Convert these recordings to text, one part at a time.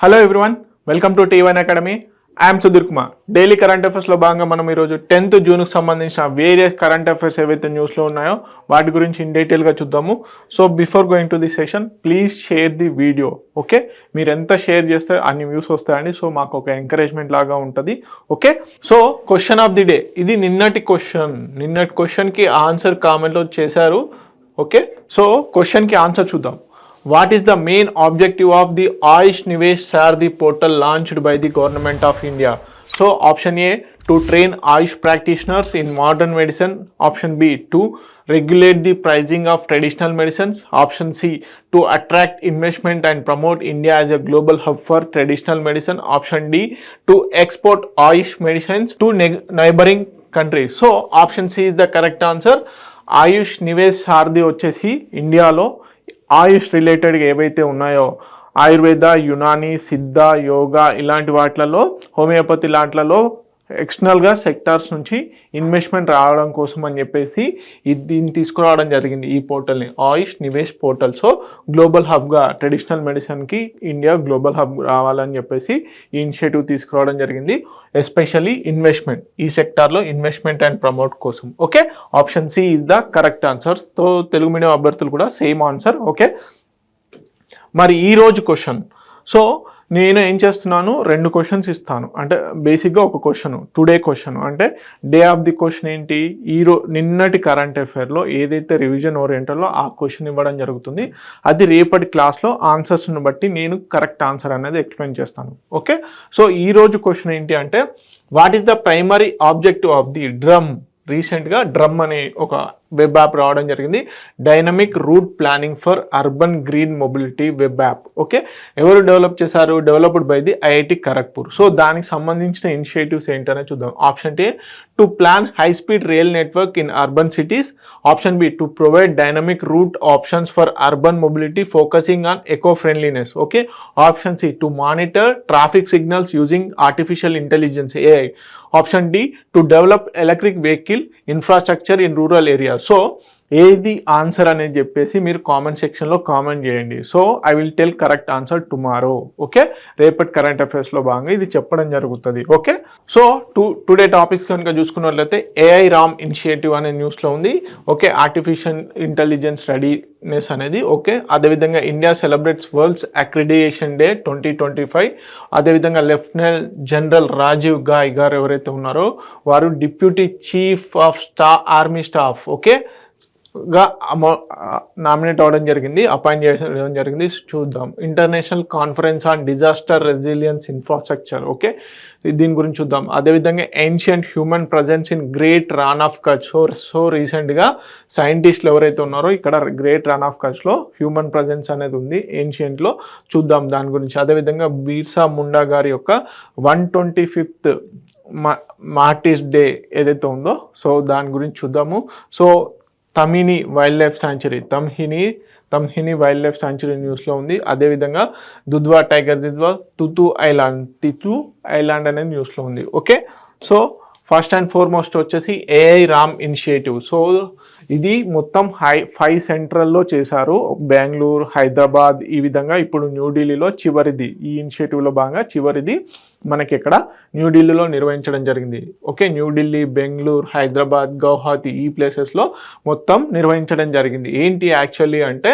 Hello everyone, welcome to T1 academy. I'm Sudheer Kumar. Daily current అఫైర్స్లో భాగంగా మనం ఈరోజు 10th జూన్కి సంబంధించిన వేరియస్ కరెంట్ అఫైర్స్ ఏవైతే న్యూస్లో ఉన్నాయో వాటి గురించి ఇన్ డీటెయిల్గా చూద్దాము. So before going to the session, please share the video. Okay, మీరు ఎంత షేర్ చేస్తే అన్ని వ్యూస్ వస్తాయండి. సో మాకు ఒక ఎంకరేజ్మెంట్ లాగా ఉంటుంది. Okay, so question of the day, ఇది నిన్నటి క్వశ్చన్కి ఆన్సర్ కామెంట్లో చేశారు. ఓకే, సో క్వశ్చన్కి ఆన్సర్ చూద్దాం. What is the main objective of the Ayush Nivesh Saradhi portal launched by the Government of India? So option A, to train Ayush practitioners in modern medicine. Option B, to regulate the pricing of traditional medicines. Option C, to attract investment and promote India as a global hub for traditional medicine. Option D, to export Ayush medicines to neighboring countries. So option C is the correct answer. Ayush Nivesh Saradhi వచ్చేసి ఇండియాలో ఆయుష్ రిలేటెడ్గా ఏవైతే ఉన్నాయో ఆయుర్వేద, యునాని, సిద్ధ, యోగా ఇలాంటి వాటిలలో, homeopathy లాంటిలలో ఎక్స్టర్నల్గా sectors నుంచి investment రావడం కోసం అని చెప్పేసి దీన్ని తీసుకురావడం జరిగింది, ఈ పోర్టల్ని ఆయుష్ నివేష్ పోర్టల్. సో గ్లోబల్ హబ్గా ట్రెడిషనల్ మెడిసిన్కి ఇండియా గ్లోబల్ హబ్ రావాలని చెప్పేసి ఈ ఇనిషియేటివ్ తీసుకురావడం జరిగింది. ఎస్పెషల్లీ ఇన్వెస్ట్మెంట్, ఈ సెక్టార్లో ఇన్వెస్ట్మెంట్ అండ్ ప్రమోట్ కోసం. Okay, option C is the correct answer. So Telugu medium అభ్యర్థులు కూడా సేమ్ ఆన్సర్. ఓకే, మరి ఈరోజు క్వశ్చన్, సో నేను ఏం చేస్తున్నాను, 2 క్వశ్చన్స్ ఇస్తాను. అంటే బేసిక్గా ఒక క్వశ్చన్, టుడే క్వశ్చన్ అంటే డే ఆఫ్ ది క్వశ్చన్ ఏంటి, నిన్నటి కరెంట్ అఫైర్లో ఏదైతే రివిజన్ ఓరియంటల్లో ఆ క్వశ్చన్ ఇవ్వడం జరుగుతుంది. అది రేపటి క్లాస్లో ఆన్సర్స్ని బట్టి నేను కరెక్ట్ ఆన్సర్ అనేది ఎక్స్ప్లెయిన్ చేస్తాను. ఓకే, సో ఈరోజు క్వశ్చన్ ఏంటి అంటే, what is the primary objective of the drum. రీసెంట్గా డ్రమ్ అనే ఒక వెబ్ యాప్ రావడం జరిగింది, dynamic route planning for urban green mobility web app. Okay, ఎవరు డెవలప్ చేశారు, developed by the IIT Kharagpur. So దానికి సంబంధించిన ఇనిషియేటివ్స్ ఏంటనే చూద్దాం. Option A, to plan high speed rail network in urban cities. Option B, to provide dynamic route options for urban mobility focusing on eco friendliness. Okay, option C, to monitor traffic signals using artificial intelligence AI. Option D, to develop electric vehicle infrastructure in rural areas. So ఏది answer అనేది చెప్పేసి మీరు comment సెక్షన్లో comment చేయండి. So I will tell correct answer tomorrow. Okay, రేపటి current అఫైర్స్లో భాగంగా ఇది చెప్పడం జరుగుతుంది. ఓకే, సో టుడే టాపిక్స్ కనుక చూసుకున్నట్లయితే ఏఐ రామ్ ఇనిషియేటివ్ అనే న్యూస్లో ఉంది. ఓకే, ఆర్టిఫిషియల్ ఇంటెలిజెన్స్ రెడీనెస్ అనేది. ఓకే, అదేవిధంగా India celebrates world's accreditation day 2025. అదేవిధంగా లెఫ్టినెంట్ జనరల్ రాజీవ్ గాయ్ గారు ఎవరైతే ఉన్నారో వారు deputy chief of army staff okay గా నామినేట్ అవ్వడం జరిగింది, అపాయింట్ చేయడం జరిగింది. చూద్దాం, international conference on disaster resilience infrastructure. Okay, దీని గురించి చూద్దాం. అదేవిధంగా ancient human presence in great Rann of Kutch. So రీసెంట్గా సైంటిస్టులు ఎవరైతే ఉన్నారో ఇక్కడ గ్రేట్ రాన్ ఆఫ్ కచ్లో హ్యూమన్ ప్రజెన్స్ అనేది ఉంది ఏన్షియంట్లో. చూద్దాం దాని గురించి. అదేవిధంగా బిర్సా ముండా గారి యొక్క 125th మార్టిస్ డే ఏదైతే ఉందో సో దాని గురించి చూద్దాము. So Tamhini wild life sanctuary, Tamhini wild life sanctuary న్యూస్లో ఉంది. అదేవిధంగా Dudhwa tiger reserve, Thitu island అనే న్యూస్లో ఉంది. Okay, so first and foremost వచ్చేసి ఏఐ రామ్ ఇనిషియేటివ్. సో ఇది మొత్తం 5 సెంట్రల్లో చేశారు, బెంగళూరు, హైదరాబాద్, ఈ విధంగా. ఇప్పుడు న్యూఢిల్లీలో చివరిది, ఈ ఇనిషియేటివ్లో భాగంగా చివరిది మనకి ఇక్కడ న్యూఢిల్లీలో నిర్వహించడం జరిగింది. ఓకే, న్యూఢిల్లీ, బెంగళూరు, హైదరాబాద్, గౌహతి ఈ ప్లేసెస్లో మొత్తం నిర్వహించడం జరిగింది. ఏంటి యాక్చువల్లీ అంటే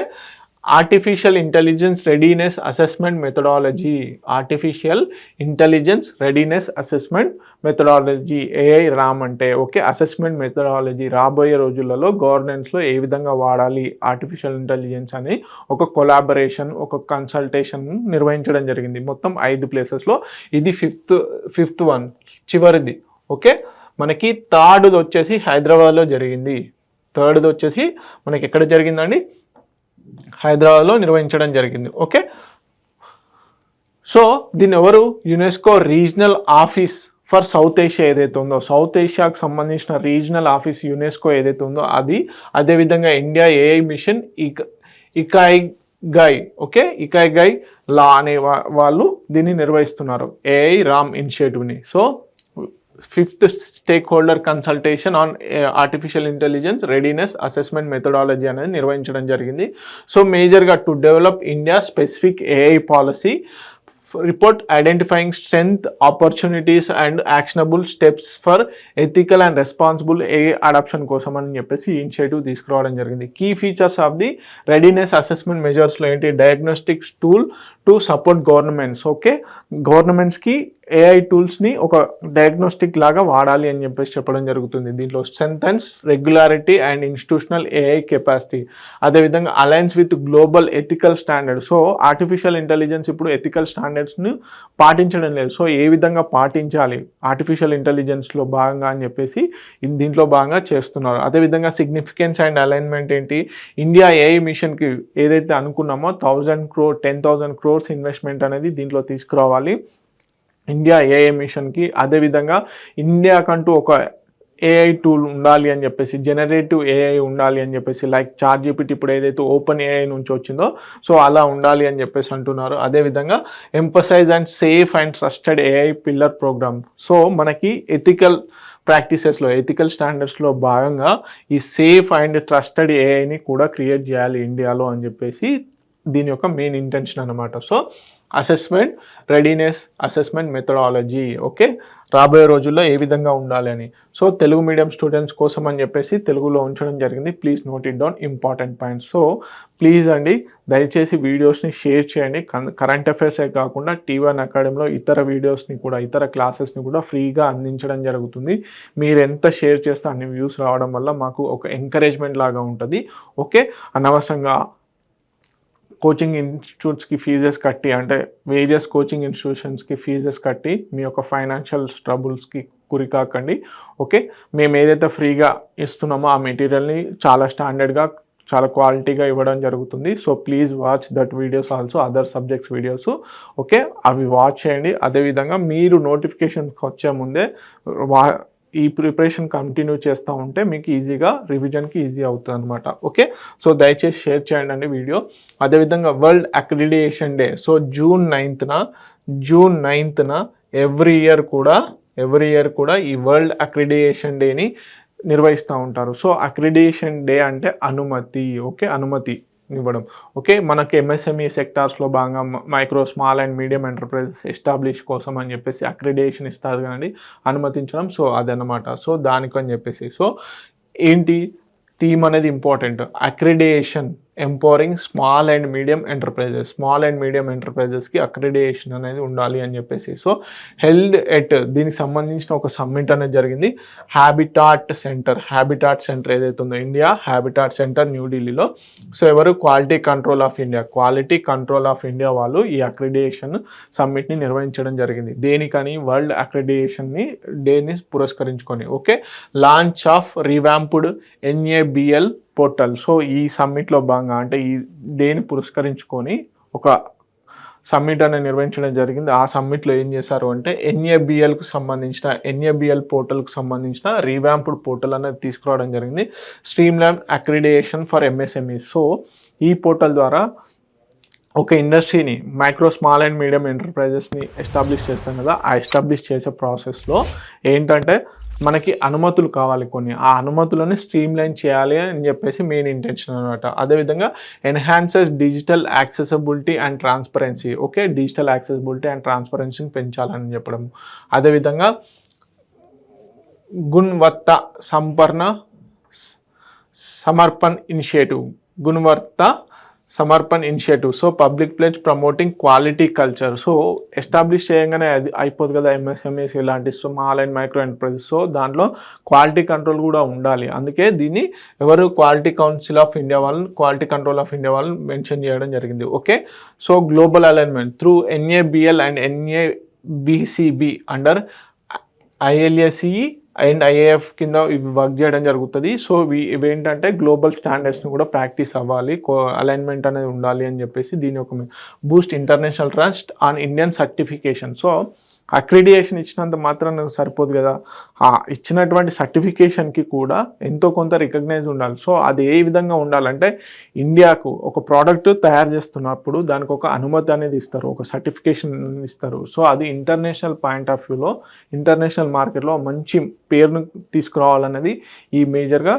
artificial intelligence readiness assessment methodology. Artificial intelligence readiness assessment methodology AI Ram అంటే. ఓకే, అసెస్మెంట్ మెథడాలజీ రాబోయే రోజులలో గవర్నెన్స్లో ఏ విధంగా వాడాలి ఆర్టిఫిషియల్ ఇంటెలిజెన్స్ అని ఒక కొలాబరేషన్, ఒక కన్సల్టేషన్ నిర్వహించడం జరిగింది మొత్తం 5 ప్లేసెస్లో. ఇది ఫిఫ్త్ వన్, చివరిది. ఓకే, మనకి థర్డ్ది వచ్చేసి హైదరాబాద్లో జరిగింది. థర్డ్ది వచ్చేసి మనకి ఎక్కడ జరిగిందండి, హైదరాబాద్లో నిర్వహించడం జరిగింది. ఓకే, సో దీన్ని ఎవరు, UNESCO regional office for south Asia ఏదైతే ఉందో, సౌత్ ఏషియాకు సంబంధించిన రీజనల్ ఆఫీస్ యునెస్కో ఏదైతే ఉందో అది. అదేవిధంగా India AI mission Ikigai. Okay, Ikigai law అనే వాళ్ళు దీన్ని నిర్వహిస్తున్నారు, ఏఐ రామ్ ఇనిషియేటివ్ని. So 5th stakeholder consultation on artificial intelligence readiness assessment methodology అనేది నిర్వహించడం జరిగింది. సో మేజర్గా to develop India specific AI policy report identifying strength, opportunities and actionable steps for ethical and responsible AI adoption కోసం అని చెప్పేసి ఈ initiative తీసుకురావడం జరిగింది. Key features of the readiness assessment మెజర్స్లో ఏంటి, diagnostics tool to support governments. Okay, గవర్నమెంట్స్కి AI టూల్స్ని ఒక డయాగ్నోస్టిక్ లాగా వాడాలి అని చెప్పేసి చెప్పడం జరుగుతుంది. దీంట్లో strengthens regularity and institutional AI capacity, అదేవిధంగా alliance with global ethical standard. So artificial intelligence ఇప్పుడు ఎథికల్ స్టాండర్డ్స్ను పాటించడం లేదు. సో ఏ విధంగా పాటించాలి ఆర్టిఫిషియల్ ఇంటెలిజెన్స్లో భాగంగా అని చెప్పేసి దీంట్లో భాగంగా చేస్తున్నారు. అదేవిధంగా సిగ్నిఫికెన్స్ అండ్ అలైన్మెంట్ ఏంటి, ఇండియా ఏఐ మిషన్కి ఏదైతే అనుకున్నామో 10,000 crores ఇన్వెస్ట్మెంట్ అనేది దీంట్లో తీసుకురావాలి ఇండియా ఏఐ మిషన్కి. అదేవిధంగా ఇండియాకంటూ ఒక ఏఐ టూల్ ఉండాలి అని చెప్పేసి, జనరేటివ్ ఏఐ ఉండాలి అని చెప్పేసి, లైక్ ChatGPT ఇప్పుడు ఏదైతే ఓపెన్ ఏఐ నుంచి వచ్చిందో సో అలా ఉండాలి అని చెప్పేసి అంటున్నారు. అదేవిధంగా emphasize and safe and trusted AI pillar program. So మనకి ఎథికల్ ప్రాక్టీసెస్లో ఎథికల్ స్టాండర్డ్స్లో భాగంగా ఈ సేఫ్ అండ్ ట్రస్టెడ్ ఏఐని కూడా క్రియేట్ చేయాలి ఇండియాలో అని చెప్పేసి దీని యొక్క మెయిన్ ఇంటెన్షన్ అనమాట. So assessment readiness assessment methodology, okay, రాబోయే రోజుల్లో ఏ విధంగా ఉండాలి అని. సో తెలుగు మీడియం స్టూడెంట్స్ కోసం అని చెప్పేసి తెలుగులో ఉంచడం జరిగింది. Please note it down important points. So please అండి దయచేసి వీడియోస్ని షేర్ చేయండి. కరెంట్ అఫైర్సే కాకుండా T1 అకాడమీలో ఇతర వీడియోస్ని కూడా ఇతర క్లాసెస్ని కూడా ఫ్రీగా అందించడం జరుగుతుంది. మీరు ఎంత షేర్ చేస్తే అన్ని వ్యూస్ రావడం వల్ల మాకు ఒక ఎంకరేజ్మెంట్ లాగా ఉంటుంది. ఓకే, అనవసరంగా కోచింగ్ ఇన్స్టిట్యూట్స్కి ఫీజెస్ కట్టి, అంటే వేరియస్ కోచింగ్ ఇన్స్టిట్యూషన్స్కి ఫీజెస్ కట్టి మీ యొక్క ఫైనాన్షియల్ స్ట్రబుల్స్కి గురి కాకండి. ఓకే, మేము ఏదైతే ఫ్రీగా ఇస్తున్నామో ఆ మెటీరియల్ని చాలా స్టాండర్డ్గా చాలా క్వాలిటీగా ఇవ్వడం జరుగుతుంది. So please watch that videos also, other subjects videos. Okay, అవి వాచ్ చేయండి. అదేవిధంగా మీరు నోటిఫికేషన్కి వచ్చే ముందే ఈ ప్రిపరేషన్ కంటిన్యూ చేస్తూ ఉంటే మీకు ఈజీగా రివిజన్కి ఈజీ అవుతుంది అనమాట. ఓకే, సో దయచేసి షేర్ చేయండి అండి వీడియో. అదేవిధంగా world accreditation day, so June 9th every year కూడా ఈ వరల్డ్ అక్రిడియేషన్ డేని నిర్వహిస్తూ ఉంటారు. సో అక్రిడియేషన్ డే అంటే అనుమతి, ఓకే, అనుమతి ఇవ్వడం. ఓకే, మనకి MSME సెక్టార్స్లో భాగంగా micro small and medium enterprises establish కోసం అని చెప్పేసి అక్రిడియేషన్ ఇస్తారు కానీ అనుమతించడం. సో అదనమాట. సో దానికని చెప్పేసి సో ఏంటి థీమ్ అనేది important, accreditation empowering small and medium ఎంటర్ప్రైజెస్కి అక్రిడియేషన్ అనేది ఉండాలి అని చెప్పేసి. సో హెల్డ్ ఎట్ దీనికి సంబంధించిన ఒక సమ్మిట్ అనేది జరిగింది. హ్యాబిటాట్ సెంటర్ ఏదైతే ఉందో ఇండియా హ్యాబిటాట్ సెంటర్ న్యూఢిల్లీలో. సో ఎవరు, క్వాలిటీ కంట్రోల్ ఆఫ్ ఇండియా వాళ్ళు ఈ అక్రిడియేషన్ సమ్మిట్ని నిర్వహించడం జరిగింది. దేనికని, వరల్డ్ అక్రిడియేషన్ డేని పురస్కరించుకొని. Okay, launch of revamped NABL portal. So ఈ సమ్మిట్లో భాగంగా అంటే ఈ డేని పురస్కరించుకొని ఒక సమ్మిట్ అనేది నిర్వహించడం జరిగింది. ఆ సమ్మిట్లో ఏం చేశారు అంటే NABL పోర్టల్కి సంబంధించిన రీవ్యాంప్డ్ పోర్టల్ అనేది తీసుకురావడం జరిగింది. Streamline accreditation for MSME. So ఈ పోర్టల్ ద్వారా ఒక ఇండస్ట్రీని మైక్రో స్మాల్ అండ్ మీడియం ఎంటర్ప్రైజెస్ని ఎస్టాబ్లిష్ చేస్తాం కదా, ఆ ఎస్టాబ్లిష్ చేసే ప్రాసెస్లో ఏంటంటే మనకి అనుమతులు కావాలి కొన్ని, ఆ అనుమతులను స్ట్రీమ్లైన్ చేయాలి అని చెప్పేసి మెయిన్ ఇంటెన్షన్ అనమాట. అదేవిధంగా enhances digital accessibility and transparency. Okay, digital accessibility and ట్రాన్స్పరెన్సీని పెంచాలని చెప్పడం. అదేవిధంగా Gunvatta Samarpan initiative. So public pledge promoting quality culture. So establish చేయగానే అది అయిపోదు కదా MSMEs ఇలాంటి small and micro enterprises. So దాంట్లో క్వాలిటీ కంట్రోల్ కూడా ఉండాలి. అందుకే దీన్ని క్వాలిటీ కంట్రోల్ ఆఫ్ ఇండియా వాళ్ళు మెన్షన్ చేయడం జరిగింది. Okay, so global alignment through NABL and NABCB under ILACE and IAF కింద ఇవి వర్క్ చేయడం జరుగుతుంది. సో ఇవేంటంటే గ్లోబల్ స్టాండర్డ్స్ని కూడా ప్రాక్టీస్ అవ్వాలి, అలైన్మెంట్ అనేది ఉండాలి అని చెప్పేసి దీని ఒక Boost international trust on Indian certification. So accreditation ఇచ్చినంత మాత్రం సరిపోదు కదా, ఆ ఇచ్చినటువంటి సర్టిఫికేషన్కి కూడా ఎంతో కొంత రికగ్నైజ్ ఉండాలి. సో అది ఏ విధంగా ఉండాలంటే ఇండియాకు ఒక ప్రోడక్ట్ తయారు చేస్తున్నప్పుడు దానికి ఒక అనుమతి అనేది ఇస్తారు, ఒక సర్టిఫికేషన్ ఇస్తారు. సో అది ఇంటర్నేషనల్ పాయింట్ ఆఫ్ వ్యూలో ఇంటర్నేషనల్ మార్కెట్లో మంచి పేరును తీసుకురావాలన్నది ఈ మేజర్గా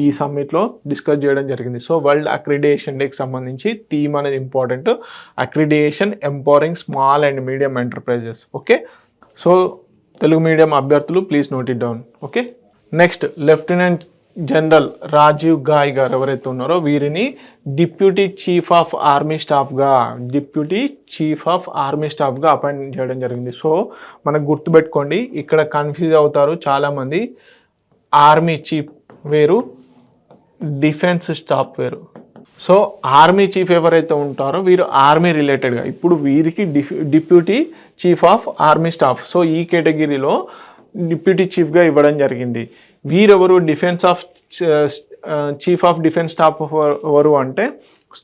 ఈ సమ్మిట్లో డిస్కస్ చేయడం జరిగింది. సో వరల్డ్ అక్రిడియేషన్ డేకి సంబంధించి థీమ్ అనేది important, accreditation empowering small and medium enterprises. Okay, so Telugu medium అభ్యర్థులు please note it down. Okay, next lieutenant general Rajiv Ghai garu ఎవరైతే ఉన్నారో వీరిని డిప్యూటీ చీఫ్ ఆఫ్ ఆర్మీ స్టాఫ్గా అపాయింట్ చేయడం జరిగింది. సో మనకు గుర్తుపెట్టుకోండి, ఇక్కడ కన్ఫ్యూజ్ అవుతారు చాలామంది, ఆర్మీ చీఫ్ వేరు, డిఫెన్స్ స్టాఫ్ వేరు. సో ఆర్మీ చీఫ్ ఎవరైతే ఉంటారో వీరు ఆర్మీ రిలేటెడ్గా, ఇప్పుడు వీరికి deputy chief of army staff, so ఈ కేటగిరీలో డిప్యూటీ చీఫ్గా ఇవ్వడం జరిగింది. వీరెవరు చీఫ్ ఆఫ్ డిఫెన్స్ స్టాఫ్ ఎవరు అంటే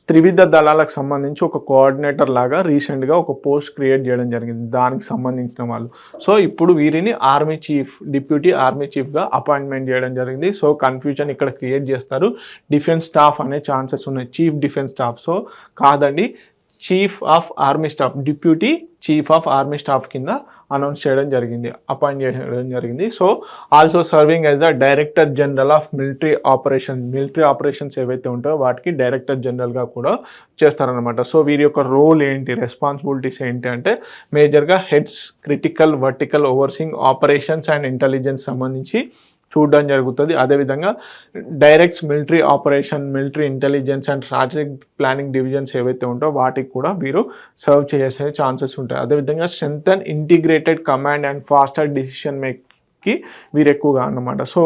త్రివిధ దళాలకు సంబంధించి ఒక కోఆర్డినేటర్ లాగా రీసెంట్గా ఒక పోస్ట్ క్రియేట్ చేయడం జరిగింది, దానికి సంబంధించిన వాళ్ళు. సో ఇప్పుడు వీరిని డిప్యూటీ ఆర్మీ చీఫ్గా అపాయింట్మెంట్ చేయడం జరిగింది. సో కన్ఫ్యూజన్ ఇక్కడ క్రియేట్ చేస్తారు, డిఫెన్స్ స్టాఫ్ అనే ఛాన్సెస్ ఉన్నాయి, చీఫ్ డిఫెన్స్ స్టాఫ్. సో కాదండి, chief of army staff, deputy chief of army staff కింద అనౌన్స్ చేయడం జరిగింది, అపాయింట్ చేయడం జరిగింది. So also serving as the director general of military operations ఏవైతే ఉంటాయో వాటికి డైరెక్టర్ జనరల్గా కూడా చేస్తారనమాట. సో వీరి యొక్క రోల్ ఏంటి, రెస్పాన్సిబిలిటీస్ ఏంటి అంటే మేజర్గా heads critical vertical overseeing operations and intelligence సంబంధించి చూడడం జరుగుతుంది. అదేవిధంగా directs military operation, military intelligence and strategic planning divisions ఏవైతే ఉంటాయో వాటికి కూడా వీరు సర్వ్ చేసే ఛాన్సెస్ ఉంటాయి. అదేవిధంగా strengthen integrated command and faster decision మేక్కి వీరు ఎక్కువగా అన్నమాట. సో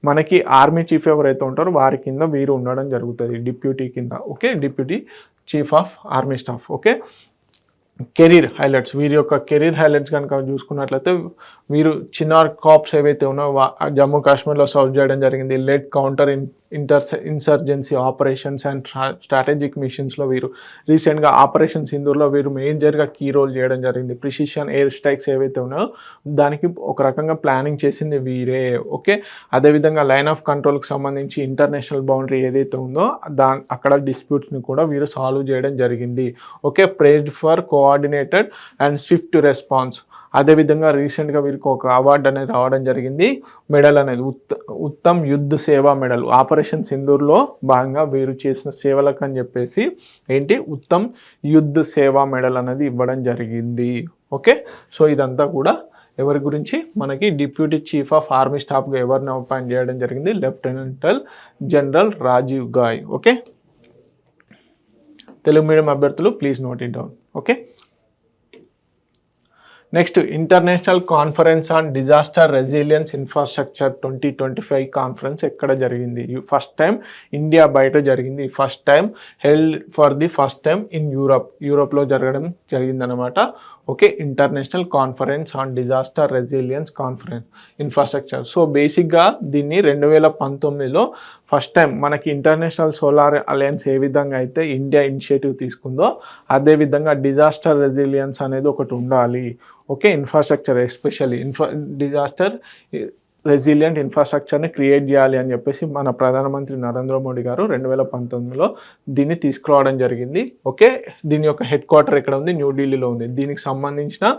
మనకి ఆర్మీ చీఫ్ ఎవరైతే ఉంటారో వారి కింద వీరు ఉండడం జరుగుతుంది డిప్యూటీ కింద. Okay, deputy chief of army staff. Okay, career highlights, వీరి యొక్క కెరీర్ హైలైట్స్ కనుక చూసుకున్నట్లయితే వీరు చిన్నార్ కాప్స్ ఏవైతే ఉన్నాయో జమ్మూ కాశ్మీర్లో సర్వ్ చేయడం జరిగింది. Led counter insurgency operations and strategic మిషన్స్లో వీరు రీసెంట్గా ఆపరేషన్ సింధూర్లో వీరు మేజర్గా కీ రోల్ చేయడం జరిగింది. ప్రిసిషన్ ఎయిర్ స్ట్రైక్స్ ఏవైతే ఉన్నాయో దానికి ఒక రకంగా ప్లానింగ్ చేసింది వీరే. ఓకే, అదేవిధంగా లైన్ ఆఫ్ కంట్రోల్కి సంబంధించి ఇంటర్నేషనల్ బౌండరీ ఏదైతే ఉందో అక్కడ డిస్ప్యూట్స్ని కూడా వీరు సాల్వ్ చేయడం జరిగింది. Okay, prized for coordinated and swift response. అదేవిధంగా రీసెంట్గా వీరికి ఒక అవార్డు అనేది రావడం జరిగింది, మెడల్ అనేది ఉత్తమ్ యుద్ధ్ సేవా మెడల్. ఆపరేషన్ సింధూర్లో భాగంగా వీరు చేసిన సేవలకు అని చెప్పేసి ఉత్తమ్ యుద్ధ్ సేవా మెడల్ అనేది ఇవ్వడం జరిగింది. ఓకే, సో ఇదంతా కూడా ఎవరి గురించి, మనకి డిప్యూటీ చీఫ్ ఆఫ్ ఆర్మీ స్టాఫ్గా ఎవరిని అపాయింట్ చేయడం జరిగింది, lieutenant general Rajiv Ghai. Okay, Telugu medium అభ్యర్థులు please note it down. Okay, next international conference on disaster resilience infrastructure 2025 conference ఎక్కడ జరిగింది? ఫస్ట్ టైం ఇండియా బయట జరిగింది, first time held for the first time in యూరోప్లో జరగడం జరిగిందనమాట. Okay, international conference on disaster resilience conference infrastructure. So బేసిక్గా దీన్ని 2019లో ఫస్ట్ టైం మనకి ఇంటర్నేషనల్ సోలార్ అలయన్స్ ఏ విధంగా అయితే ఇండియా ఇనిషియేటివ్ తీసుకుందో అదేవిధంగా డిజాస్టర్ రెసిలియన్స్ అనేది ఒకటి ఉండాలి. Okay, infrastructure especially disaster resilient ఇన్ఫ్రాస్ట్రక్చర్ని క్రియేట్ చేయాలి అని చెప్పేసి మన ప్రధానమంత్రి నరేంద్ర మోడీ గారు 2019లో దీన్ని తీసుకురావడం జరిగింది. ఓకే, దీని యొక్క హెడ్ క్వార్టర్ ఎక్కడ ఉంది, న్యూఢిల్లీలో ఉంది. దీనికి సంబంధించిన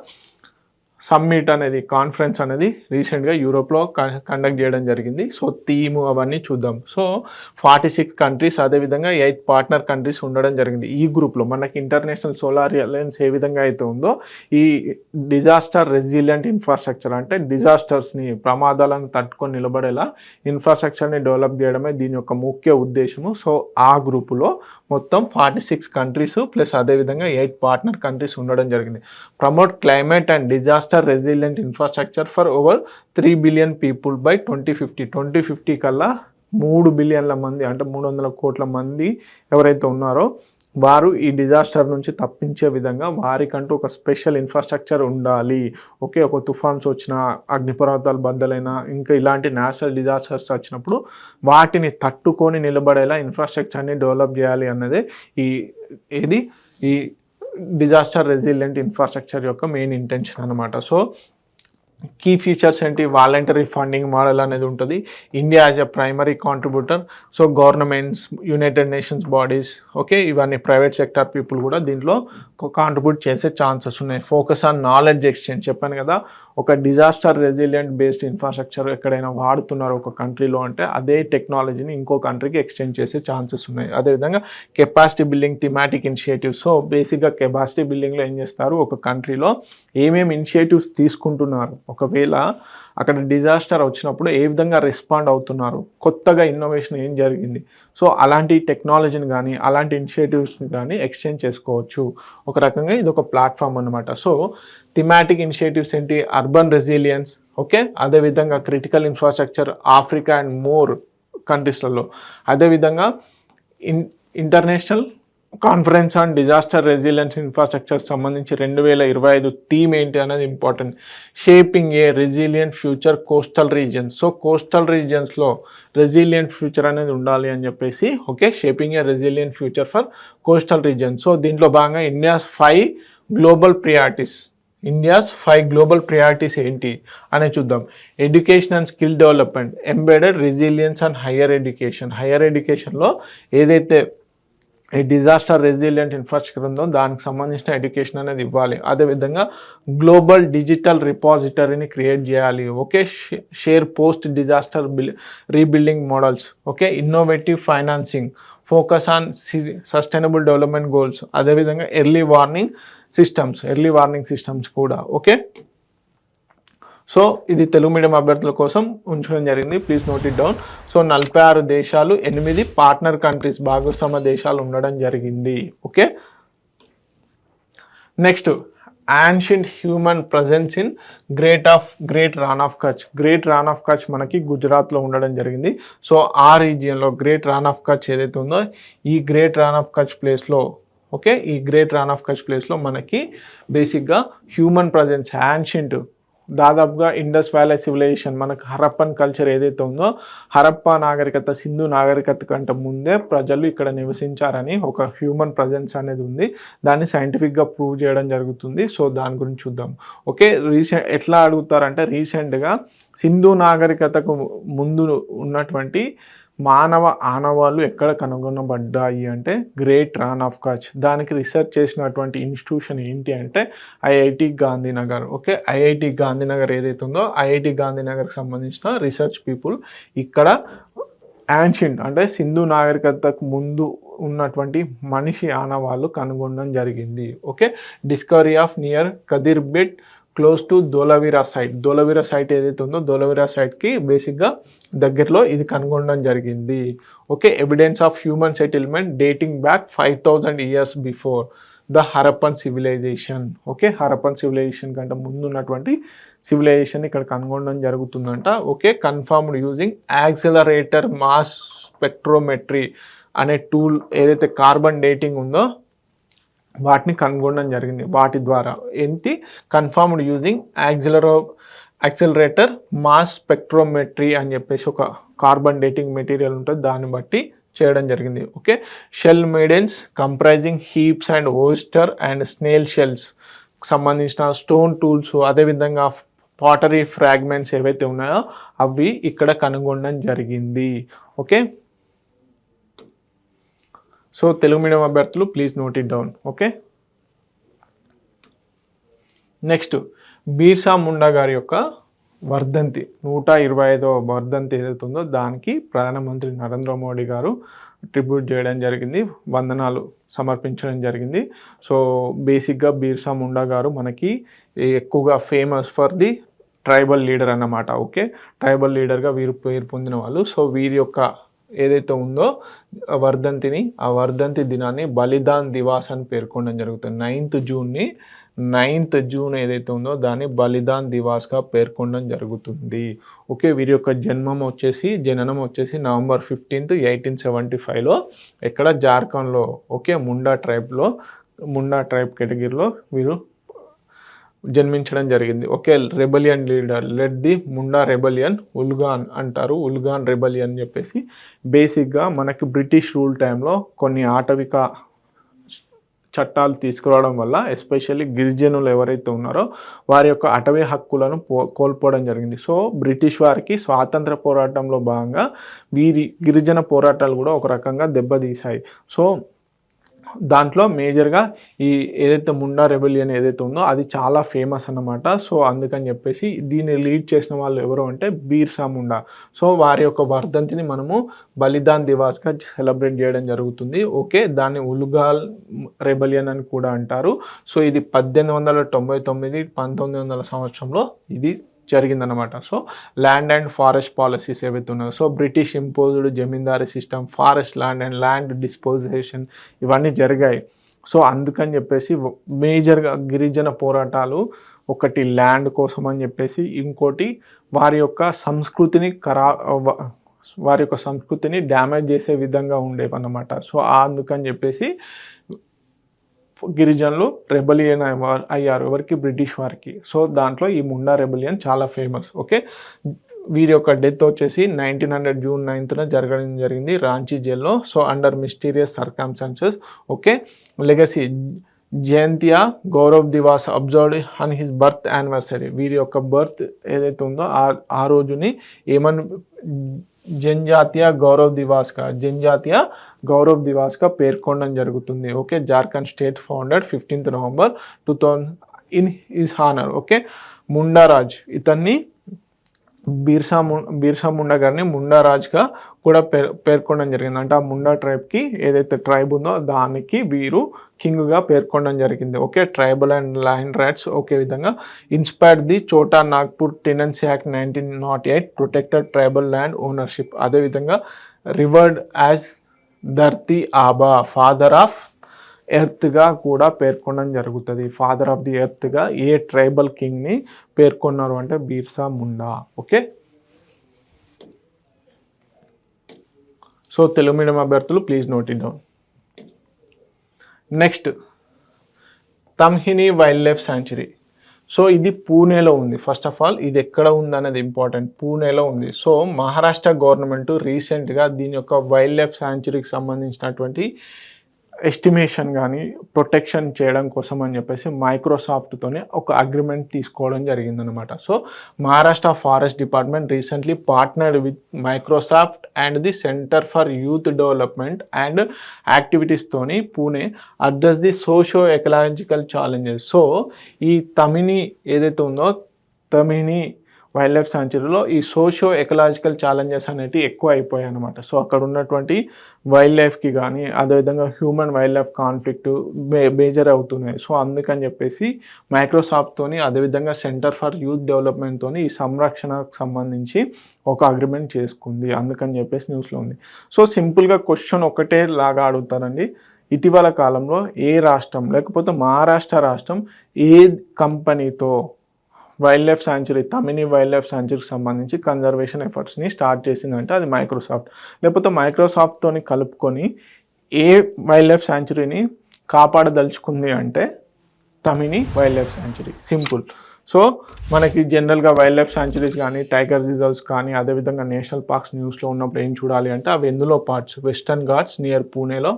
సమ్మిట్ అనేది, కాన్ఫరెన్స్ అనేది రీసెంట్గా యూరోప్లో కండక్ట్ చేయడం జరిగింది. సో థీమ్ అవన్నీ చూద్దాం. సో 46 కంట్రీస్ అదేవిధంగా 8 పార్ట్నర్ కంట్రీస్ ఉండడం జరిగింది ఈ గ్రూప్లో. మనకి ఇంటర్నేషనల్ సోలార్ అలయన్స్ ఏ విధంగా అయితే ఉందో ఈ డిజాస్టర్ రెసిలియంట్ ఇన్ఫ్రాస్ట్రక్చర్ అంటే డిజాస్టర్స్ని, ప్రమాదాలను తట్టుకొని నిలబడేలా ఇన్ఫ్రాస్ట్రక్చర్ని డెవలప్ చేయడమే దీని యొక్క ముఖ్య ఉద్దేశము. సో ఆ గ్రూపులో మొత్తం 46 కంట్రీస్ ప్లస్ అదేవిధంగా 8 పార్ట్నర్ కంట్రీస్ ఉండడం జరిగింది. Promote climate and disaster resilient infrastructure for over 3 billion people by 2050 కల్లా 3 బిలియన్ల మంది అంటే 300 కోట్ల మంది ఎవరైతే ఉన్నారో వారు ఈ డిజాస్టర్ నుంచి తప్పించే విధంగా వారికంటూ ఒక స్పెషల్ ఇన్ఫ్రాస్ట్రక్చర్ ఉండాలి. ఓకే, ఒక తుఫాన్స్ వచ్చినా, అగ్నిపర్వతాలు బద్దలైనా, ఇంకా ఇలాంటి నేచురల్ డిజాస్టర్స్ వచ్చినప్పుడు వాటిని తట్టుకొని నిలబడేలా ఇన్ఫ్రాస్ట్రక్చర్ని డెవలప్ చేయాలి అన్నదే ఈ డిజాస్టర్ రెసిలియంట్ ఇన్ఫ్రాస్ట్రక్చర్ యొక్క మెయిన్ ఇంటెన్షన్ అనమాట. సో కీ ఫీచర్స్ ఏంటి, వాలంటరీ ఫండింగ్ మోడల్ అనేది ఉంటుంది. India as a primary contributor. So governments, United nations bodies, okay, ఇవన్నీ ప్రైవేట్ సెక్టర్ పీపుల్ కూడా దీంట్లో కాంట్రిబ్యూట్ చేసే ఛాన్సెస్ ఉన్నాయి. ఫోకస్ ఆన్ నాలెడ్జ్ ఎక్స్చేంజ్, చెప్పాను కదా, ఒక డిజాస్టర్ రెసిలియంట్ బేస్డ్ ఇన్ఫ్రాస్ట్రక్చర్ ఎక్కడైనా వాడుతున్నారు ఒక కంట్రీలో అంటే అదే టెక్నాలజీని ఇంకో కంట్రీకి ఎక్స్టెండ్ చేసే ఛాన్సెస్ ఉన్నాయి. అదేవిధంగా capacity building, thematic initiatives. So బేసిక్గా కెపాసిటీ బిల్డింగ్లో ఏం చేస్తారు, ఒక కంట్రీలో ఏమేమి ఇనిషియేటివ్స్ తీసుకుంటున్నారు, ఒకవేళ అక్కడ డిజాస్టర్ వచ్చినప్పుడు ఏ విధంగా రెస్పాండ్ అవుతున్నారు, కొత్తగా ఇన్నోవేషన్ ఏం జరిగింది, సో అలాంటి టెక్నాలజీని కానీ అలాంటి ఇనిషియేటివ్స్ని కానీ ఎక్స్చేంజ్ చేసుకోవచ్చు. ఒక రకంగా ఇది ఒక ప్లాట్ఫామ్ అనమాట. సో థిమాటిక్ ఇనిషియేటివ్స్ ఏంటి, అర్బన్ రెసిలియన్స్, ఓకే, అదేవిధంగా critical infrastructure Africa and more కంట్రీస్లలో, అదేవిధంగా international conference on disaster resilience infrastructure సంబంధించి 2025 థీమ్ ఏంటి అనేది important. Shaping a resilient future coastal regions. So coastal రీజియన్స్లో రెసిలియంట్ ఫ్యూచర్ అనేది ఉండాలి అని చెప్పేసి, okay, shaping a resilient future for coastal regions. So దీంట్లో భాగంగా ఇండియాస్ 5 గ్లోబల్ ప్రియారిటీస్ ఏంటి అనేది చూద్దాం. Education and skill development, embedded resilience and higher ఎడ్యుకేషన్లో ఏదైతే ఈ డిజాస్టర్ రెసిలియంట్ ఇన్ఫ్రాస్ట్రక్చర్ ఉందో దానికి సంబంధించిన ఎడ్యుకేషన్ అనేది ఇవ్వాలి. అదేవిధంగా గ్లోబల్ డిజిటల్ రిపాజిటరీని క్రియేట్ చేయాలి. Okay, share post disaster rebuilding models, okay, innovative financing, focus on sustainable development goals, అదేవిధంగా ఎర్లీ వార్నింగ్ సిస్టమ్స్ కూడా. ఓకే, సో ఇది తెలుగు మీడియం అభ్యర్థుల కోసం ఉంచడం జరిగింది, please note it down. So 46 దేశాలు, 8 పార్ట్నర్ కంట్రీస్, భాగస్వామ్య దేశాలు ఉండడం జరిగింది. Okay, next ancient human presence in great Rann of Kutch మనకి గుజరాత్లో ఉండడం జరిగింది. సో ఆ రీజియన్లో గ్రేట్ రాన్ ఆఫ్ కచ్ ఏదైతే ఉందో ఈ గ్రేట్ రాన్ ఆఫ్ కచ్ ప్లేస్లో, ఓకే, ఈ గ్రేట్ రాన్ ఆఫ్ కచ్ ప్లేస్లో మనకి బేసిక్గా హ్యూమన్ ప్రజెన్స్ యాన్షియంట్, దాదాపుగా ఇండస్ వ్యాలీ సివిలైజేషన్, మనకు హరప్పన్ కల్చర్ ఏదైతే ఉందో, హరప్పా నాగరికత, సింధు నాగరికత కంటే ముందే ప్రజలు ఇక్కడ నివసించారని ఒక హ్యూమన్ ప్రజెన్స్ అనేది ఉంది. దాన్ని సైంటిఫిక్గా ప్రూవ్ చేయడం జరుగుతుంది. సో దాని గురించి చూద్దాం. ఓకే, ఎట్లా అడుగుతారంటే రీసెంట్గా సింధు నాగరికతకు ముందు ఉన్నటువంటి మానవ ఆనవాళ్ళు ఎక్కడ కనుగొనబడ్డాయి అంటే గ్రేట్ రాన్ ఆఫ్ కచ్. దానికి రీసెర్చ్ చేసినటువంటి ఇన్స్టిట్యూషన్ ఏంటి అంటే IIT Gandhinagar. Okay, IIT Gandhinagar ఏదైతే ఉందో ఐఐటి గాంధీనగర్కి సంబంధించిన రీసెర్చ్ పీపుల్ ఇక్కడ యాన్షియంట్ అంటే సింధు నాగరికతకు ముందు ఉన్నటువంటి మనిషి ఆనవాళ్ళు కనుగొనడం జరిగింది. Okay, discovery of near Kadirbet close to Dholavira site ఏదైతే ఉందో ధోలవీరా సైట్కి బేసిక్గా దగ్గరలో ఇది కనుగొనడం జరిగింది. Okay, evidence of human settlement dating back 5000 years before the Harappan civilisation. Okay, Harappan civilisation కంటే ముందు ఉన్నటువంటి సివిలైజేషన్ ఇక్కడ కనుగొనడం జరుగుతుందంట. Okay, confirmed using accelerator mass spectrometry అనే టూల్ ఏదైతే కార్బన్ డేటింగ్ ఉందో వాటిని కనుగొనడం జరిగింది. వాటి ద్వారా ఏంటి, confirmed using accelerator mass spectrometry అని చెప్పేసి ఒక కార్బన్ డేటింగ్ మెటీరియల్ ఉంటుంది, దాన్ని బట్టి చేయడం జరిగింది. Okay, shell middens comprising heaps and oyster and snail shells సంబంధించిన స్టోన్ టూల్స్, అదేవిధంగా పాటరీ ఫ్రాగ్మెంట్స్ ఏవైతే ఉన్నాయో అవి ఇక్కడ కనుగొనడం జరిగింది. ఓకే, సో తెలుగు మీడియం అభ్యర్థులు please note it down. Okay, next Birsa Munda గారి యొక్క వర్ధంతి 125వ వర్ధంతి ఏదైతే ఉందో దానికి ప్రధానమంత్రి నరేంద్ర మోడీ గారు ట్రిబ్యూట్ చేయడం జరిగింది, వందనాలు సమర్పించడం జరిగింది. సో బేసిక్గా బీర్సా ముండా గారు మనకి ఎక్కువగా famous for the tribal leader అన్నమాట. ఓకే, ట్రైబల్ లీడర్గా వీరు పేరు పొందిన వాళ్ళు. సో వీరి యొక్క ఏదైతే ఉందో వర్ధంతిని, ఆ వర్ధంతి దినాన్ని బలిదాన్ దివాస్ అని పేర్కొనడం జరుగుతుంది. 9th జూన్ ఏదైతే ఉందో దాన్ని బలిదాన్ దివాస్గా పేర్కొనడం జరుగుతుంది. ఓకే, వీరి యొక్క జననం వచ్చేసి November 15th, 1875లో ఎక్కడ జార్ఖండ్లో, ఓకే, ముండా ట్రైబ్ కేటగిరీలో వీరు జన్మించడం జరిగింది. Okay, rebellion leader led the Munda rebellion, Ulgulan rebellion అని చెప్పేసి బేసిక్గా మనకి బ్రిటిష్ రూల్ టైంలో కొన్ని ఆటవిక చట్టాలు తీసుకురావడం వల్ల ఎస్పెషల్లీ గిరిజనులు ఎవరైతే ఉన్నారో వారి యొక్క అటవీ హక్కులను కోల్పోవడం జరిగింది. సో బ్రిటిష్ వారికి స్వాతంత్ర పోరాటంలో భాగంగా వీరి గిరిజన పోరాటాలు కూడా ఒక రకంగా దెబ్బతీశాయి. సో దాంట్లో మేజర్గా ఈ ఏదైతే ముండా రెబెలియన్ ఏదైతే ఉందో అది చాలా ఫేమస్ అన్నమాట. సో అందుకని చెప్పేసి దీన్ని లీడ్ చేసిన వాళ్ళు ఎవరు అంటే బీర్సా ముండా. సో వారి యొక్క వర్ధంతిని మనము బలిదాన్ దివాస్గా సెలబ్రేట్ చేయడం జరుగుతుంది. ఓకే, దాన్ని ఉలుగాల్ రెబెలియన్ అని కూడా అంటారు. సో ఇది 1899 1900 సంవత్సరంలో ఇది జరిగిందనమాట. So land and forest policies ఏవైతే ఉన్నాయో, so British imposed zamindari system, forest land and land disposition ఇవన్నీ జరిగాయి. సో అందుకని చెప్పేసి మేజర్గా గిరిజన పోరాటాలు ఒకటి ల్యాండ్ కోసం అని చెప్పేసి, ఇంకోటి వారి యొక్క సంస్కృతిని డ్యామేజ్ చేసే విధంగా ఉండేవన్నమాట. సో అందుకని చెప్పేసి గిరిజనులు రెబెలియన్ అయ్యారు ఎవరికి, బ్రిటిష్ వారికి. సో దాంట్లో ఈ ముండా రెబెలియన్ చాలా ఫేమస్. ఓకే, వీరి యొక్క డెత్ వచ్చేసి 1900 జూన్ 9న జరగడం జరిగింది రాంచీ జైల్లో. So under mysterious circumstances. Okay, legacy Jaintia Gaurav Divas observed on his birth anniversary. వీరి యొక్క బర్త్ ఏదైతే ఉందో ఆ రోజుని ఏమని జనజాతీయ గౌరవ్ దివాస్గా పేర్కొనడం జరుగుతుంది. Okay, Jharkhand state founded 15th November 2000 in his honour. Okay, Munda Raj ఇతన్ని బీర్సా ముండా గారిని ముండారాజ్గా కూడా పేర్కొనడం జరిగింది. అంటే ఆ ముండా ట్రైబ్కి ఏదైతే ట్రైబ్ ఉందో దానికి వీరు కింగ్గా పేర్కొనడం జరిగింది. Okay, tribal and land rights ఒకే విధంగా inspired the Chota Nagpur tenancy act 1908 protected tribal land ownership. అదేవిధంగా revered as Dharti Aaba father of ఎర్త్గా కూడా పేర్కొనడం జరుగుతుంది. ఫాదర్ ఆఫ్ ది ఎర్త్గా ఏ ట్రైబల్ కింగ్ని పేర్కొన్నారు అంటే Birsa Munda. Okay, so Telugu medium అభ్యర్థులు please note it down. Next Tamhini wild life sanctuary. So ఇది పూణేలో ఉంది. ఫస్ట్ ఆఫ్ ఆల్ ఇది ఎక్కడ ఉంది అనేది ఇంపార్టెంట్, పూణేలో ఉంది. సో మహారాష్ట్ర గవర్నమెంట్ రీసెంట్గా దీని యొక్క వైల్డ్ లైఫ్ శాంచురీకి సంబంధించినటువంటి ఎస్టిమేషన్ కానీ ప్రొటెక్షన్ చేయడం కోసం అని చెప్పేసి మైక్రోసాఫ్ట్తోనే ఒక అగ్రిమెంట్ తీసుకోవడం జరిగిందనమాట. So Maharashtra forest department recently partnered with Microsoft and the centre for youth development and యాక్టివిటీస్తోని Pune address the socio ecological challenges. So ఈ తమిని ఏదైతే ఉందో తమిని వైల్డ్ లైఫ్ శాంచురీలో ఈ సోషో ఎకలాజికల్ ఛాలెంజెస్ అనేవి ఎక్కువ అయిపోయాయి అనమాట. సో అక్కడ ఉన్నటువంటి వైల్డ్ లైఫ్కి కానీ అదేవిధంగా human wild life conflict major అవుతున్నాయి. సో అందుకని చెప్పేసి మైక్రోసాఫ్ట్తోని అదేవిధంగా సెంటర్ ఫర్ యూత్ డెవలప్మెంట్తోని ఈ సంరక్షణకు సంబంధించి ఒక అగ్రిమెంట్ చేసుకుంది. అందుకని చెప్పేసి న్యూస్లో ఉంది. సో సింపుల్గా క్వశ్చన్ ఒకటే లాగా అడుగుతారండి. ఇటీవల కాలంలో ఏ రాష్ట్రం లేకపోతే మహారాష్ట్ర రాష్ట్రం ఏ కంపెనీతో wild life sanctuary Tamhini wild life శాంచురీకి సంబంధించి కన్జర్వేషన్ ఎఫర్ట్స్ని స్టార్ట్ చేసిందంటే అది మైక్రోసాఫ్ట్. లేకపోతే మైక్రోసాఫ్ట్తోని కలుపుకొని ఏ వైల్డ్ లైఫ్ శాంచురీని కాపాడదలుచుకుంది అంటే Tamhini wild life sanctuary. Simple. So మనకి జనరల్గా వైల్డ్ లైఫ్ శాంచురీస్ కానీ టైగర్ రిజర్వ్స్ కానీ అదేవిధంగా నేషనల్ పార్క్స్ న్యూస్లో ఉన్నప్పుడు ఏం చూడాలి అంటే అవి ఎందులో పార్ట్స్ వెస్టర్న్ ఘాట్స్ నియర్ పూణేలో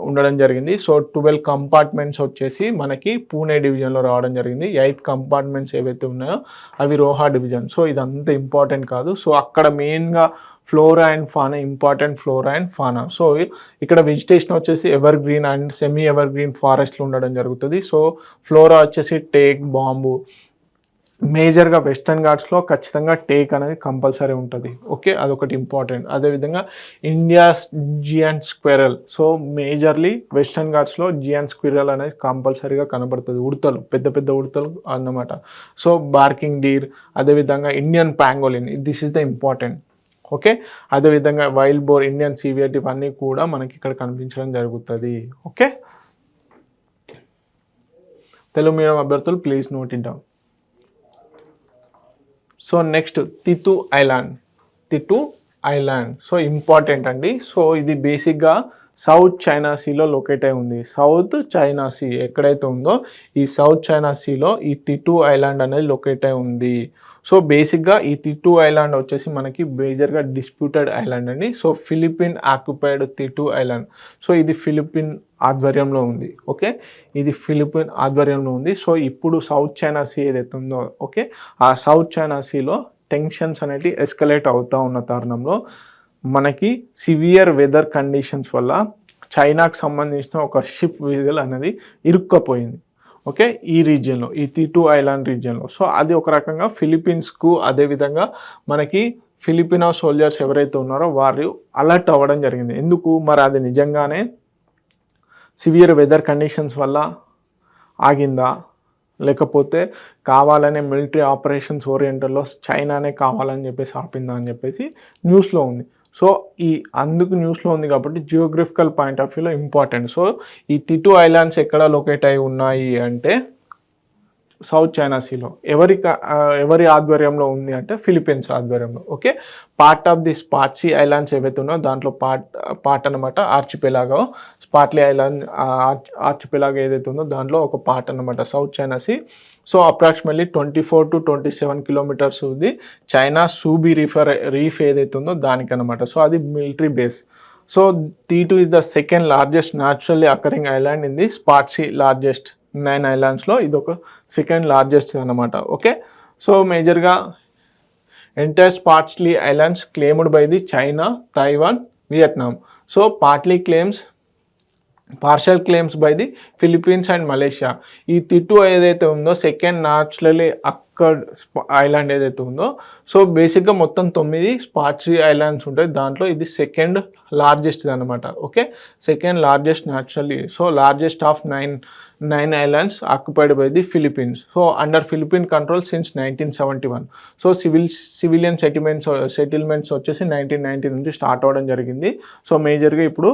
ఉండడం జరిగింది. సో 12 కంపార్ట్మెంట్స్ వచ్చేసి మనకి పూణే డివిజన్లో రావడం జరిగింది. 8 కంపార్ట్మెంట్స్ ఏవైతే ఉన్నాయో అవి రోహా డివిజన్. సో ఇదంతా ఇంపార్టెంట్ కాదు. సో అక్కడ మెయిన్గా flora and fauna, important flora and fauna. So ఇక్కడ వెజిటేషన్ వచ్చేసి ever green and semi ever green ఫారెస్ట్లు ఉండడం జరుగుతుంది. సో ఫ్లోరా వచ్చేసి టేక్, బాంబు. మేజర్గా వెస్టర్న్ ఘాట్స్లో ఖచ్చితంగా టేక్ అనేది కంపల్సరీ ఉంటుంది. ఓకే, అదొకటి ఇంపార్టెంట్. అదేవిధంగా India's giant squirrel. So majorly western ఘాట్స్లో జియాంట్ స్క్విరల్ అనేది కంపల్సరీగా కనబడుతుంది. ఉడతలు, పెద్ద పెద్ద ఉడతలు అన్నమాట. సో బార్కింగ్ డీర్, అదేవిధంగా Indian pangolin, this is the important. Okay, అదేవిధంగా వైల్డ్ బోర్, ఇండియన్ సీవియట్ ఇవన్నీ కూడా మనకి ఇక్కడ కనిపించడం జరుగుతుంది. ఓకే, తెలుగు మీడియం అభ్యర్థులు please note it down. So next Thitu island. So important అండి. సో ఇది బేసిక్గా సౌత్ చైనా సీలో లొకేట్ అయి ఉంది. సౌత్ చైనా సీ ఎక్కడైతే ఉందో ఈ సౌత్ చైనా సీలో ఈ తితు ఐలాండ్ అనేది లొకేట్ అయి ఉంది. సో బేసిక్గా ఈ తిటు ఐలాండ్ వచ్చేసి మనకి మేజర్గా డిస్ప్యూటెడ్ ఐలాండ్ అండి. So Philippine occupied Thitu island. So ఇది ఫిలిపిన్ ఆధ్వర్యంలో ఉంది. ఓకే, ఇది ఫిలిపిన్ ఆధ్వర్యంలో ఉంది. సో ఇప్పుడు సౌత్ చైనా సీ ఏదైతే ఉందో, ఓకే, ఆ సౌత్ చైనా సీలో టెన్షన్స్ అనేవి ఎస్కలేట్ అవుతూ ఉన్న తరుణంలో మనకి సివియర్ వెదర్ కండిషన్స్ వల్ల చైనాకు సంబంధించిన ఒక షిప్ వీజల్ అనేది ఇరుక్కపోయింది. ఓకే, ఈ రీజియన్లో, ఈ తిటు ఐలాండ్ రీజియన్లో. సో అది ఒక రకంగా ఫిలిప్పీన్స్కు, అదేవిధంగా మనకి ఫిలిపినో సోల్జర్స్ ఎవరైతే ఉన్నారో వారు అలర్ట్ అవ్వడం జరిగింది. ఎందుకు మరి అది నిజంగానే సివియర్ వెదర్ కండిషన్స్ వల్ల ఆగిందా, లేకపోతే కావాలనే మిలిటరీ ఆపరేషన్స్ ఓరియంటల్లో చైనానే కావాలని చెప్పేసి ఆపిందా అని చెప్పేసి న్యూస్లో ఉంది. సో అందుకు న్యూస్లో ఉంది కాబట్టి జియోగ్రఫికల్ పాయింట్ ఆఫ్ వ్యూలో ఇంపార్టెంట్. సో ఈ తిటు ఐలాండ్స్ ఎక్కడ లొకేట్ అయి ఉన్నాయి అంటే సౌత్ చైనా సీలో. ఎవరి ఆధ్వర్యంలో ఉంది అంటే ఫిలిప్పీన్స్ ఆధ్వర్యంలో. Okay, part of the Spratly islands ఏవైతే ఉన్నాయో దాంట్లో పార్ట్ అనమాట ఆర్చిపెలాగో. స్పాట్లీ ఐలాండ్ ఆర్చిపెలాగో ఏదైతే ఉందో దాంట్లో ఒక పార్ట్ అనమాట South China Sea. So approximately 24 to 27 kilometres ఉంది చైనా సూబీ రీఫ్ ఏదైతే ఉందో దానికనమాట. సో అది military base. So T2 is the second largest naturally occurring island in the Spratly largest 9 ఐలాండ్స్లో ఇది ఒక సెకండ్ లార్జెస్ట్ అనమాట. ఓకే, సో మేజర్గా entire Spratly islands claimed by the China, Taiwan, Vietnam. So partial claims by the Philippines and Malaysia. ఈ తిటు ఏదైతే ఉందో second naturally occurred island ఏదైతే ఉందో, సో బేసిక్గా మొత్తం 9 స్పాట్సీ ఐలాండ్స్ ఉంటాయి. దాంట్లో ఇది సెకండ్ లార్జెస్ట్ అనమాట. Okay, second largest naturally. So largest of nine islands occupied by the Philippines. So under Philippine control since 1971. So civilian settlements వచ్చేసి 1990 నుంచి స్టార్ట్ అవ్వడం జరిగింది. సో మేజర్గా ఇప్పుడు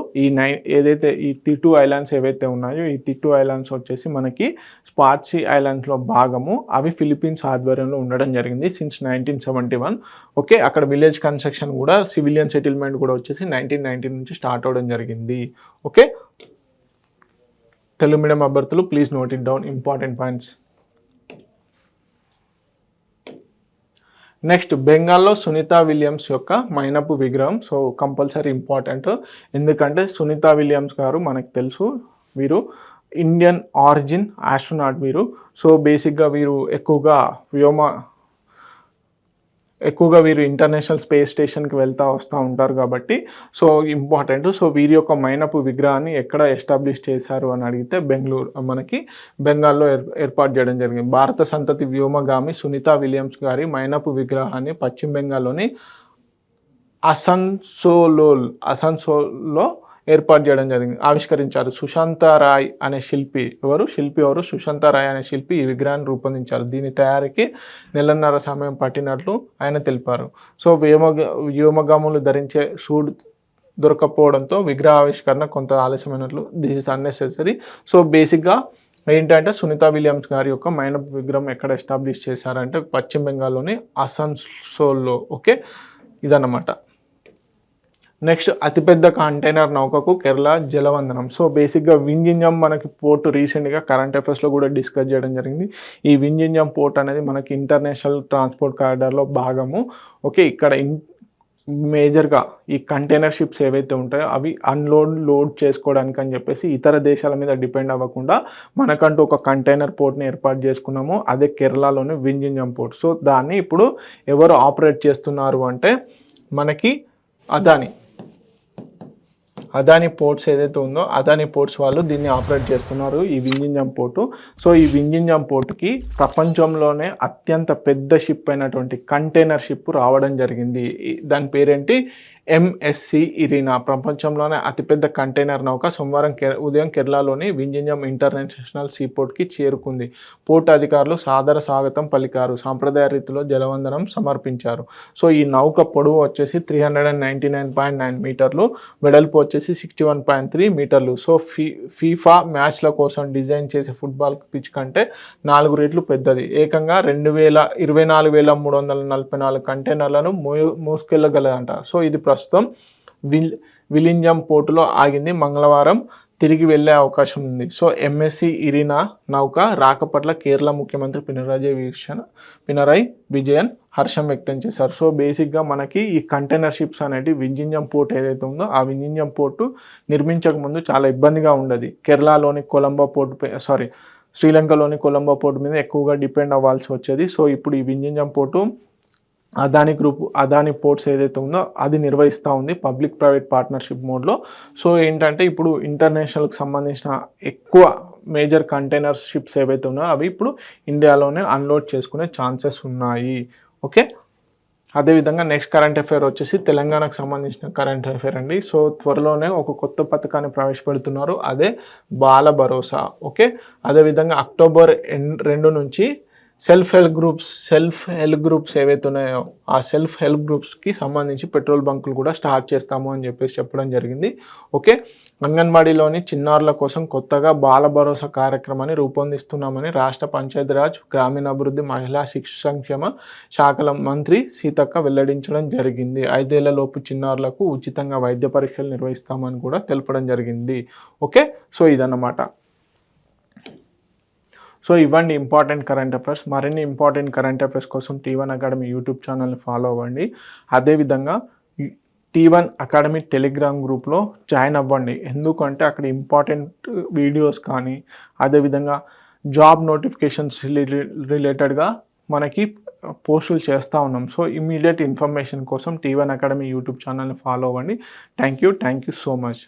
ఏదైతే ఈ తిటు ఐలాండ్స్ ఏవైతే ఉన్నాయో ఈ తిటు ఐలాండ్స్ వచ్చేసి మనకి స్పాట్సీ ఐలాండ్స్లో భాగము. అవి ఫిలిప్పీన్స్ ఆధ్వర్యంలో ఉండడం జరిగింది సిన్స్ 1971. ఓకే, అక్కడ విలేజ్ కన్స్ట్రక్షన్ కూడా, సివిలియన్ సెటిల్మెంట్ కూడా వచ్చేసి 1990 నుంచి స్టార్ట్ అవ్వడం జరిగింది. ఓకే, తెలుగు మీడియం అభ్యర్థులు please note it down important points. Next, బెంగాల్లో సునీతా విలియమ్స్ యొక్క మైనపు విగ్రహం. సో కంపల్సరీ ఇంపార్టెంట్, ఎందుకంటే సునీతా విలియమ్స్ గారు మనకు తెలుసు, వీరు ఇండియన్ ఆరిజిన్ ఆస్ట్రోనాట్ వీరు. సో బేసిక్గా వీరు ఎక్కువగా వీరు ఇంటర్నేషనల్ స్పేస్ స్టేషన్కి వస్తూ ఉంటారు కాబట్టి సో ఇంపార్టెంట్. సో వీరి యొక్క మైనపు విగ్రహాన్ని ఎక్కడ ఎస్టాబ్లిష్ చేశారు అని అడిగితే బెంగాల్లో ఏర్పాటు చేయడం జరిగింది. భారత సంతతి వ్యోమగామి సునీతా విలియమ్స్ గారి మైనపు విగ్రహాన్ని పశ్చిమ బెంగాల్లోని అసన్సోల్లో ఏర్పాటు చేయడం జరిగింది, ఆవిష్కరించారు. సుశాంత రాయ్ అనే శిల్పి సుశాంత రాయ్ అనే శిల్పి ఈ విగ్రహాన్ని రూపొందించారు. దీని తయారీకి నెలన్నర సమయం పట్టినట్లు ఆయన తెలిపారు. సో వ్యోమగాములు ధరించే సూట్ దొరకపోవడంతో విగ్రహ ఆవిష్కరణ కొంత ఆలస్యమైనట్లు, దిస్ ఇస్ అన్నెసెసరీ. సో బేసిక్గా ఏంటంటే సునీతా విలియమ్స్ గారి యొక్క మైనపు విగ్రహం ఎక్కడ ఎస్టాబ్లిష్ చేశారంటే పశ్చిమ బెంగాల్లోని అసన్సోల్లో. ఓకే, ఇదన్నమాట. నెక్స్ట్, అతిపెద్ద కంటైనర్ నౌకకు కేరళ జలవందనం. సో బేసిక్గా వింజింజం మనకి పోర్టు రీసెంట్గా కరెంట్ అఫైర్స్లో కూడా డిస్కస్ చేయడం జరిగింది. ఈ వింజింజం పోర్ట్ అనేది మనకి ఇంటర్నేషనల్ ట్రాన్స్పోర్ట్ కారిడార్లో భాగము. ఓకే, ఇక్కడ మేజర్గా ఈ కంటైనర్ షిప్స్ ఏవైతే ఉంటాయో అవి లోడ్ చేసుకోవడానికి అని చెప్పేసి ఇతర దేశాల మీద డిపెండ్ అవ్వకుండా మనకంటూ ఒక కంటైనర్ పోర్ట్ని ఏర్పాటు చేసుకున్నాము. అదే కేరళలోని వింజింజం పోర్ట్. సో దాన్ని ఇప్పుడు ఎవరు ఆపరేట్ చేస్తున్నారు అంటే మనకి అదాని పోర్ట్స్ ఏదైతే ఉందో అదాని పోర్ట్స్ వాళ్ళు దీన్ని ఆపరేట్ చేస్తున్నారు, ఈ వింజింజం పోర్టు. సో ఈ వింజింజం పోర్టుకి ప్రపంచంలోనే అత్యంత పెద్ద షిప్ అయినటువంటి కంటైనర్ షిప్ రావడం జరిగింది. దాని పేరేంటి, MSC ఇరీనా. ప్రపంచంలోనే అతిపెద్ద కంటైనర్ నౌక సోమవారం ఉదయం కేరళలోని వింజింజం ఇంటర్నేషనల్ సీపోర్ట్కి చేరుకుంది. పోర్టు అధికారులు సాదర స్వాగతం పలికారు, సాంప్రదాయ రీతిలో జలవందనం సమర్పించారు. సో ఈ నౌక పొడవు వచ్చేసి 399.9 మీటర్లు, వెడల్పు వచ్చేసి 61.3 మీటర్లు. సో ఫీఫా మ్యాచ్ల కోసం డిజైన్ చేసే ఫుట్బాల్ పిచ్ కంటే 4 రెట్లు పెద్దది. ఏకంగా 24,344 కంటైనర్లను మోసుకెళ్ళగలదంట. సో ఇది ప్రస్తుతం విలింజం పోర్టులో ఆగింది. మంగళవారం తిరిగి వెళ్ళే అవకాశం ఉంది. సో ఎంఎస్సి ఇరినా నౌక రాక పట్ల కేరళ ముఖ్యమంత్రి పినరయ్ విజయన్ హర్షం వ్యక్తం చేశారు. సో బేసిక్గా మనకి ఈ కంటైనర్ షిప్స్ అనేవి వింజింజం పోర్ట్ ఏదైతే ఉందో ఆ వింజింజం పోర్టు నిర్మించక ముందు చాలా ఇబ్బందిగా ఉండేది. కేరళలోని కొలంబో పోర్టు శ్రీలంకలోని కొలంబో పోర్టు మీద ఎక్కువగా డిపెండ్ అవ్వాల్సి వచ్చేది. సో ఇప్పుడు ఈ వింజింజం పోర్టు అదాని పోర్ట్స్ ఏదైతే ఉందో అది నిర్వహిస్తూ ఉంది పబ్లిక్ ప్రైవేట్ పార్ట్నర్షిప్ మోడ్లో. సో ఏంటంటే ఇప్పుడు ఇంటర్నేషనల్కి సంబంధించిన ఎక్కువ మేజర్ కంటైనర్ షిప్స్ ఏవైతే ఉన్నాయో అవి ఇప్పుడు ఇండియాలోనే అన్లోడ్ చేసుకునే ఛాన్సెస్ ఉన్నాయి. ఓకే, అదేవిధంగా నెక్స్ట్ కరెంట్ అఫైర్ వచ్చేసి తెలంగాణకు సంబంధించిన కరెంట్ అఫైర్ అండి. సో త్వరలోనే ఒక కొత్త పథకాన్ని ప్రవేశపెడుతున్నారు, అదే బాల భరోసా. ఓకే, అదేవిధంగా అక్టోబర్ 2 నుంచి సెల్ఫ్ హెల్ప్ గ్రూప్స్ ఏవైతే ఉన్నాయో ఆ సెల్ఫ్ హెల్ప్ గ్రూప్స్కి సంబంధించి పెట్రోల్ బంకులు కూడా స్టార్ట్ చేస్తాము అని చెప్పడం జరిగింది. ఓకే, అంగన్వాడీలోని చిన్నారుల కోసం కొత్తగా బాల భరోసా కార్యక్రమాన్ని రూపొందిస్తున్నామని రాష్ట్ర పంచాయతీరాజ్ గ్రామీణాభివృద్ధి మహిళా శిశు సంక్షేమ శాఖల మంత్రి సీతక్క వెల్లడించడం జరిగింది. 5 ఏళ్లలోపు చిన్నారులకు ఉచితంగా వైద్య పరీక్షలు నిర్వహిస్తామని కూడా తెలపడం జరిగింది. ఓకే, సో ఇదన్నమాట. సో ఇవ్వండి ఇంపార్టెంట్ కరెంట్ అఫైర్స్. మరిన్ని ఇంపార్టెంట్ కరెంట్ అఫైర్స్ కోసం T1 అకాడమీ యూట్యూబ్ ఛానల్ని ఫాలో అవ్వండి. అదేవిధంగా T1 అకాడమీ టెలిగ్రామ్ గ్రూప్లో జాయిన్ అవ్వండి. ఎందుకంటే అక్కడ ఇంపార్టెంట్ వీడియోస్ కానీ అదేవిధంగా జాబ్ నోటిఫికేషన్స్ రిలేటెడ్గా మనకి పోస్టులు చేస్తూ ఉన్నాం. సో ఇమీడియట్ ఇన్ఫర్మేషన్ కోసం T1 అకాడమీ యూట్యూబ్ ఛానల్ని ఫాలో అవ్వండి. Thank you so much.